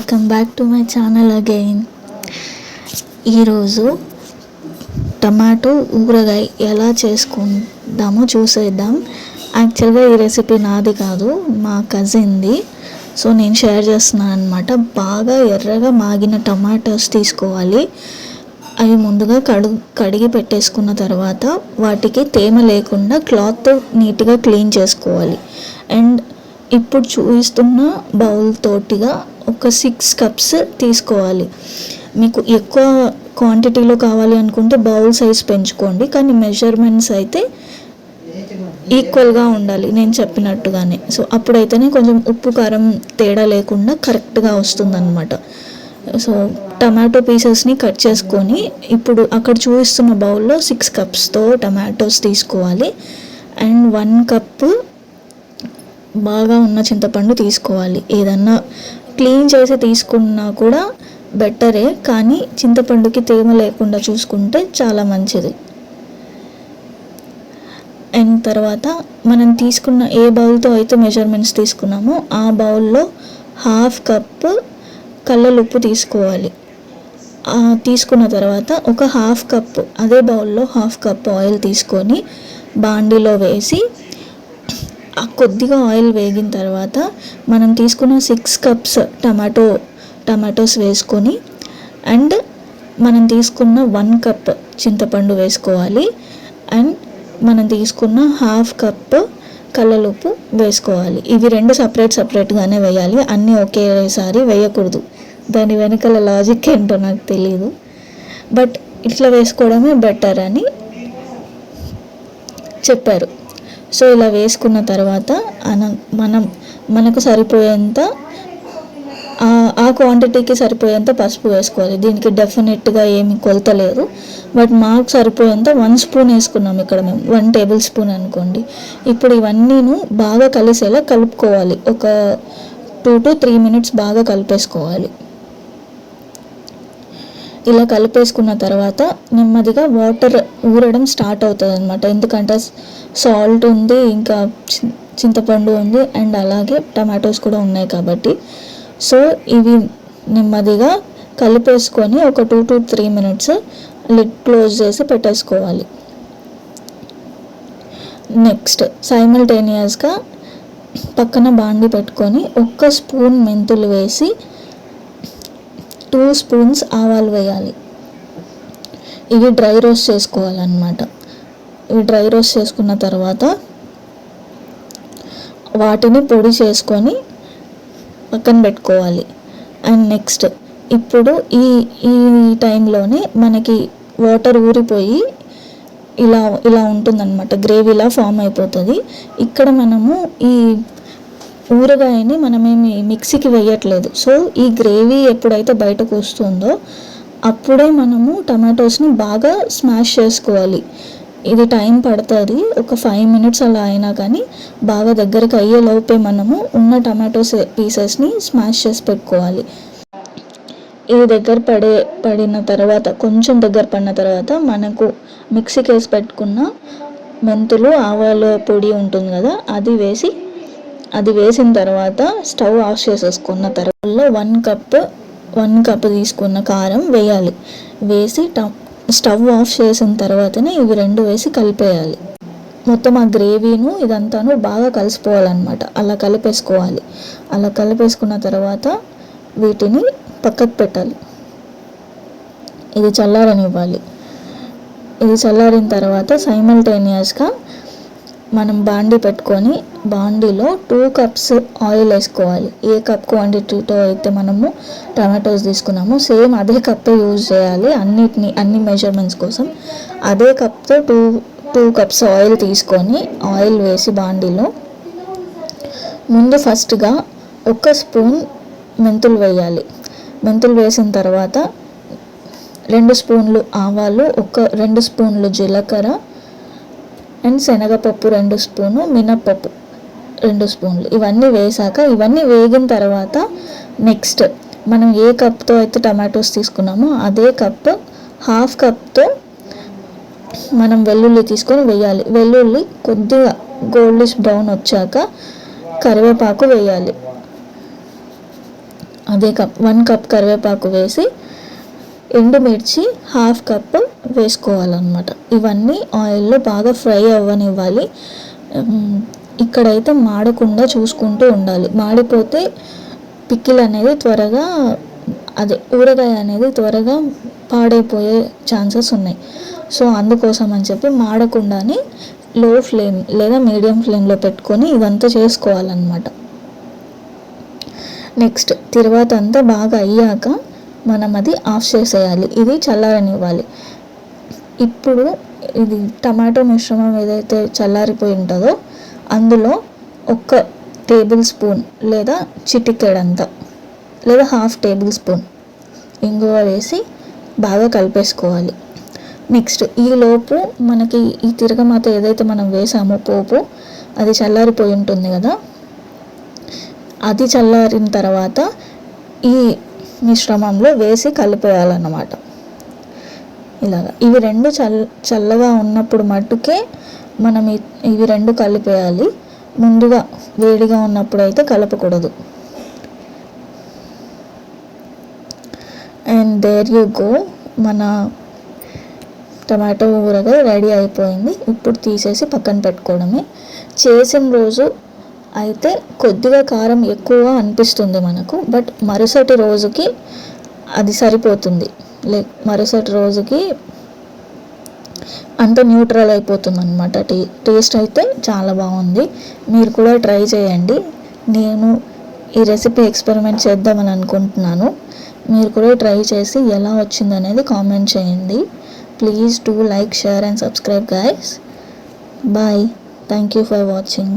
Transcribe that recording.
Welcome back to my channel again. ఈరోజు tomato ఊరగాయ ఎలా చేసుకుందామో చూసేద్దాం. యాక్చువల్గా ఈ రెసిపీ నాది కాదు, మా కజిన్ది. సో నేను షేర్ చేస్తున్నాను అనమాట. బాగా ఎర్రగా మాగిన టమాటోస్ తీసుకోవాలి. అవి ముందుగా కడిగి పెట్టేసుకున్న తర్వాత వాటికి తేమ లేకుండా క్లాత్ నీట్గా క్లీన్ చేసుకోవాలి. అండ్ ఇప్పుడు చూపిస్తున్న బౌల్ తోటిగా ఒక 6 కప్స్ తీసుకోవాలి. మీకు ఎక్కువ క్వాంటిటీలో కావాలి అనుకుంటే బౌల్ సైజ్ పెంచుకోండి, కానీ మెజర్మెంట్స్ అయితే ఈక్వల్గా ఉండాలి నేను చెప్పినట్టుగానే. సో అప్పుడైతేనే కొంచెం ఉప్పు కారం తేడా లేకుండా కరెక్ట్గా వస్తుందన్నమాట. సో టమాటో పీసెస్ని కట్ చేసుకొని ఇప్పుడు అక్కడ చూపిస్తున్న బౌల్లో 6 కప్స్తో టమాటోస్ తీసుకోవాలి. అండ్ 1 కప్పు బాగా ఉన్న చింతపండు తీసుకోవాలి. ఏదన్నా క్లీన్ చేసి తీసుకున్నా కూడా బెటరే, కానీ చింతపండుకి తేమ లేకుండా చూసుకుంటే చాలా మంచిది. అండ్ తర్వాత మనం తీసుకున్న ఏ బౌల్తో అయితే మెజర్మెంట్స్ తీసుకున్నామో ఆ బౌల్లో 1/2 కప్పు కల్లలుప్పు తీసుకోవాలి. తీసుకున్న తర్వాత ఒక 1/2 కప్పు అదే బౌల్లో 1/2 కప్పు ఆయిల్ తీసుకొని బాండీలో వేసి కొద్దిగా ఆయిల్ వేగిన తర్వాత మనం తీసుకున్న 6 కప్స్ టమాటోస్ వేసుకొని అండ్ మనం తీసుకున్న 1 కప్ చింతపండు వేసుకోవాలి. అండ్ మనం తీసుకున్న 1/2 కప్ కల్లలుప్పు వేసుకోవాలి. ఇవి 2 సపరేట్గానే వేయాలి, అన్నీ ఒకేసారి వేయకూడదు. దాని వెనకాల లాజిక్ ఏంటో నాకు తెలియదు, బట్ ఇట్లా వేసుకోవడమే బెటర్ అని చెప్పారు. సో ఇలా వేసుకున్న తర్వాత మనకు సరిపోయేంత ఆ క్వాంటిటీకి సరిపోయేంత పసుపు వేసుకోవాలి. దీనికి డెఫినెట్గా ఏమి కొలత లేదు, బట్ మాకు సరిపోయేంత 1 స్పూన్ వేసుకున్నాం ఇక్కడ మేము, 1 టేబుల్ స్పూన్ అనుకోండి. ఇప్పుడు ఇవన్నీను బాగా కలిసేలా కలుపుకోవాలి. ఒక 2 to 3 minutes బాగా కలిపేసుకోవాలి. ఇలా కలిపేసుకున్న తర్వాత నెమ్మదిగా వాటర్ ఊరడం స్టార్ట్ అవుతుంది అనమాట. ఎందుకంటే సాల్ట్ ఉంది, ఇంకా చింతపండు ఉంది, అండ్ అలాగే టమాటోస్ కూడా ఉన్నాయి కాబట్టి. సో ఇవి నెమ్మదిగా కలిపేసుకొని ఒక 2 to 3 minutes లిడ్ క్లోజ్ చేసి పెట్టేసుకోవాలి. నెక్స్ట్ సైమల్టేనియస్గా పక్కన బాండి పెట్టుకొని 1 స్పూన్ మెంతులు వేసి 2 స్పూన్స్ ఆవాలు వేయాలి. ఇవి డ్రై రోస్ట్ చేసుకోవాలన్నమాట. ఇవి డ్రై రోస్ట్ చేసుకున్న తర్వాత వాటిని పొడి చేసుకొని పక్కన పెట్టుకోవాలి. అండ్ నెక్స్ట్ ఇప్పుడు ఈ టైంలోనే మనకి వాటర్ ఊరిపోయి ఇలా ఉంటుందన్నమాట, గ్రేవీలా ఫామ్ అయిపోతుంది. ఇక్కడ మనము ఈ ఊరగాయని మనమేమి మిక్సీకి వేయట్లేదు. సో ఈ గ్రేవీ ఎప్పుడైతే బయటకు వస్తుందో అప్పుడే మనము టమాటోస్ని బాగా స్మాష్ చేసుకోవాలి. ఇది టైం పడుతుంది, ఒక 5 minutes అలా అయినా కానీ బాగా దగ్గరికి అయ్యేలోపే మనము ఉన్న టమాటోస్ పీసెస్ని స్మాష్ చేసి పెట్టుకోవాలి. ఇది పడిన తర్వాత కొంచెం దగ్గర పడిన తర్వాత మనకు మిక్సీకి వేసి పెట్టుకున్న మెంతులు ఆవాల పొడి ఉంటుంది కదా, అది వేసిన తర్వాత స్టవ్ ఆఫ్ చేసేసుకున్న తర్వాత 1 కప్ తీసుకున్న కారం వేయాలి. వేసి స్టవ్ ఆఫ్ చేసిన తర్వాతనే ఇవి 2 వేసి కలిపేయాలి. మొత్తం ఆ గ్రేవీను ఇదంతాను బాగా కలిసిపోవాలన్నమాట. అలా కలిపేసుకోవాలి. అలా కలిపేసుకున్న తర్వాత వీటిని పక్కకు పెట్టాలి. ఇది చల్లారనివ్వాలి. ఇది చల్లారిన తర్వాత సైమల్టేనియస్గా మనం బాండీ పెట్టుకొని బాండీలో 2 కప్స్ ఆయిల్ వేసుకోవాలి. ఏ కప్ క్వాంటిటీతో అయితే మనము టమాటోస్ తీసుకున్నామో సేమ్ అదే కప్పే యూజ్ చేయాలి అన్ని మెజర్మెంట్స్ కోసం. అదే కప్తో 2 కప్స్ ఆయిల్ తీసుకొని ఆయిల్ వేసి బాండీలో ముందు ఫస్ట్గా 1 స్పూన్ మెంతులు వేయాలి. మెంతులు వేసిన తర్వాత 2 స్పూన్లు ఆవాలు, 2 స్పూన్లు జీలకర్ర అండ్ శనగపప్పు 2 స్పూన్లు, మినప్పప్పు 2 స్పూన్లు. ఇవన్నీ వేసాక ఇవన్నీ వేగిన తర్వాత నెక్స్ట్ మనం ఏ కప్తో అయితే టమాటోస్ తీసుకున్నామో అదే కప్ 1/2 కప్తో మనం వెల్లుల్లి తీసుకొని వేయాలి. వెల్లుల్లి కొద్దిగా గోల్డిష్ బ్రౌన్ వచ్చాక కరివేపాకు వేయాలి. అదే కప్ 1 కప్ కరివేపాకు వేసి ఎండుమిర్చి 1/2 కప్ వేసుకోవాలన్నమాట. ఇవన్నీ ఆయిల్లో బాగా ఫ్రై అవ్వనివ్వాలి. ఇక్కడైతే మాడకుండా చూసుకుంటూ ఉండాలి. మాడిపోతే పికిల్ అనేది త్వరగా ఊరగాయ అనేది త్వరగా పాడైపోయే ఛాన్సెస్ ఉన్నాయి. సో అందుకోసం అని చెప్పి మాడకుండానే లో ఫ్లేమ్ లేదా మీడియం ఫ్లేమ్లో పెట్టుకొని ఇదంతా చేసుకోవాలన్నమాట. నెక్స్ట్ తర్వాత అంతా బాగా అయ్యాక మనం అది ఆఫ్ చేసేయాలి. ఇది చల్లారనివ్వాలి. ఇప్పుడు ఇది టమాటో మిశ్రమం ఏదైతే చల్లారిపోయి ఉంటుందో అందులో 1 టేబుల్ స్పూన్ లేదా చిటికెడంత లేదా 1/2 టేబుల్ స్పూన్ ఇంగువ వేసి బాగా కలిపేసుకోవాలి. నెక్స్ట్ ఈలోపు మనకి ఈ తిరగమాత ఏదైతే మనం వేసామో పోపు అది చల్లారిపోయి ఉంటుంది కదా, అది చల్లారిన తర్వాత ఈ మిశ్రమంలో వేసి కలిపేయాలన్నమాట. ఇలాగా ఇవి రెండు చల్లగా ఉన్నప్పుడు మట్టుకే మనం ఇవి రెండు కలిపేయాలి. ముందుగా వేడిగా ఉన్నప్పుడు అయితే కలపకూడదు. అండ్ దేర్ యూ గో, మన టమాటో ఊరగాయ రెడీ అయిపోయింది. ఇప్పుడు తీసేసి పక్కన పెట్టుకోవడమే. చేసిన రోజు అయితే కొద్దిగా కారం ఎక్కువ అనిపిస్తుంది మనకు, బట్ మరుసటి రోజుకి అది సరిపోతుంది. మరుసటి రోజుకి అంత న్యూట్రల్ అయిపోతుంది అనమాట. టేస్ట్ అయితే చాలా బాగుంది. మీరు కూడా ట్రై చేయండి. నేను ఈ రెసిపీ ఎక్స్పెరిమెంట్ చేద్దామని అనుకుంటున్నాను. మీరు కూడా ట్రై చేసి ఎలా వచ్చిందనేది కామెంట్ చేయండి. Please do like, share and subscribe guys. Bye. Thank you for watching.